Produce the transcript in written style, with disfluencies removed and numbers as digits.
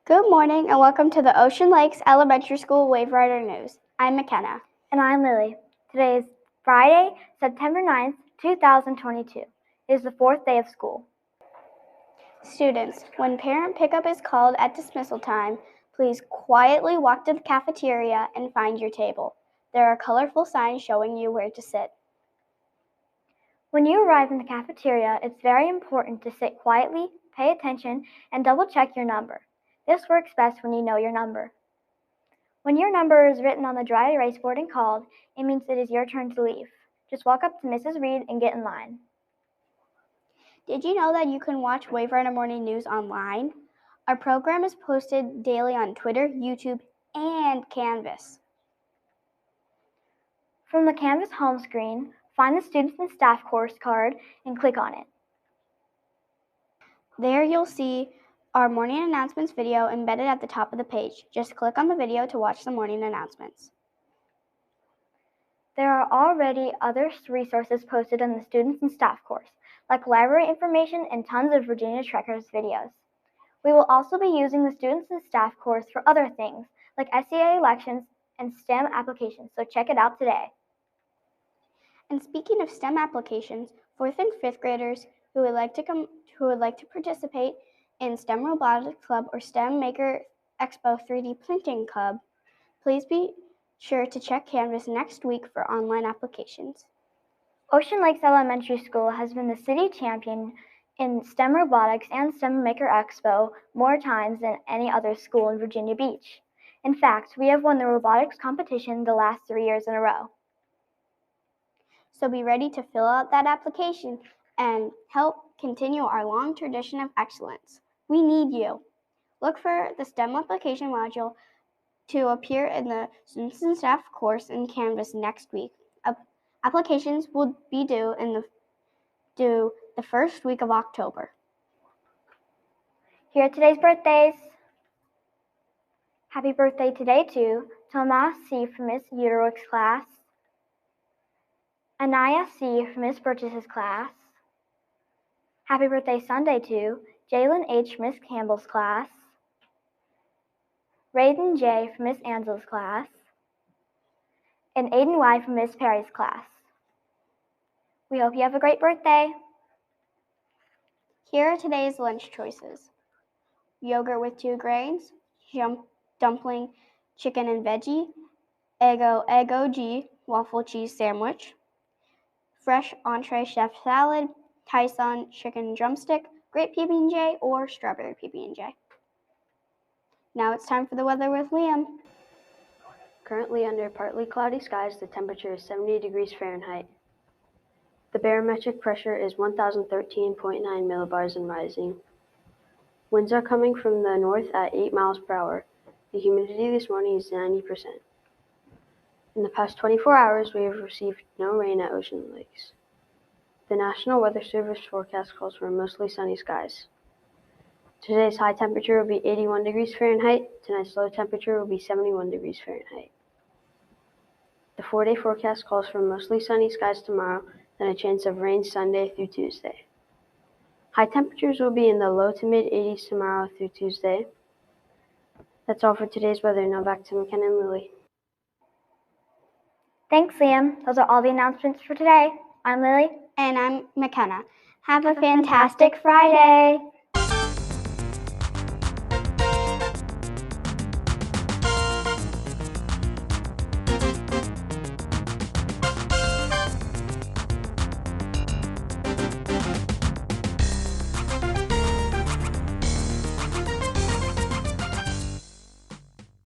Good morning and welcome to the Ocean Lakes Elementary School Waverider News. I'm McKenna. And I'm Lily. Today is Friday, September 9th, 2022. It is the fourth day of school. Students, when parent pickup is called at dismissal time, please quietly walk to the cafeteria and find your table. There are colorful signs showing you where to sit. When you arrive in the cafeteria, it's very important to sit quietly, pay attention, and double check your number. This works best when you know your number. When your number is written on the dry erase board and called, it means it is your turn to leave. Just walk up to Mrs. Reed and get in line. Did you know that you can watch Waverider Morning News online? Our program is posted daily on Twitter, YouTube, and Canvas. From the Canvas home screen, find the Students and Staff course card and click on it. There you'll see our morning announcements video embedded at the top of the page. Just click on the video to watch the morning announcements. There are already other resources posted on the Students and Staff course, like library information and tons of Virginia Trekkers videos. We will also be using the Students and Staff course for other things, like SEA elections and STEM applications, so check it out today. And speaking of STEM applications, 4th and 5th graders who would like to participate in STEM Robotics Club or STEM Maker Expo 3D Printing Club, please be sure to check Canvas next week for online applications. Ocean Lakes Elementary School has been the city champion in STEM Robotics and STEM Maker Expo more times than any other school in Virginia Beach. In fact, we have won the robotics competition the last 3 years in a row. So be ready to fill out that application and help continue our long tradition of excellence. We need you. Look for the STEM application module to appear in the Students and Staff course in Canvas next week. Applications will be due the first week of October. Here are today's birthdays. Happy birthday today to Tomas C. from Miss Uterwick's class, Anaya C. from Miss Burgess's class. Happy birthday Sunday to Jalen H. from Miss Campbell's class, Raiden J. from Miss Ansel's class, and Aiden Y. from Miss Perry's class. We hope you have a great birthday. Here are today's lunch choices: yogurt with 2 grains, dumpling, chicken and veggie, egg OG waffle cheese sandwich, fresh entree chef salad, Tyson chicken drumstick, grape PB&J, or strawberry PB&J. Now it's time for the weather with Liam. Currently under partly cloudy skies, the temperature is 70 degrees Fahrenheit. The barometric pressure is 1013.9 millibars and rising. Winds are coming from the north at 8 miles per hour. The humidity this morning is 90%. In the past 24 hours, we have received no rain at Ocean Lakes. The National Weather Service forecast calls for mostly sunny skies. Today's high temperature will be 81 degrees Fahrenheit. Tonight's low temperature will be 71 degrees Fahrenheit. The 4-day forecast calls for mostly sunny skies tomorrow, then a chance of rain Sunday through Tuesday. High temperatures will be in the low to mid 80s tomorrow through Tuesday. That's all for today's weather. Now back to McKenna and Lily. Thanks, Liam. Those are all the announcements for today. I'm Lily. And I'm McKenna. Have a fantastic Friday.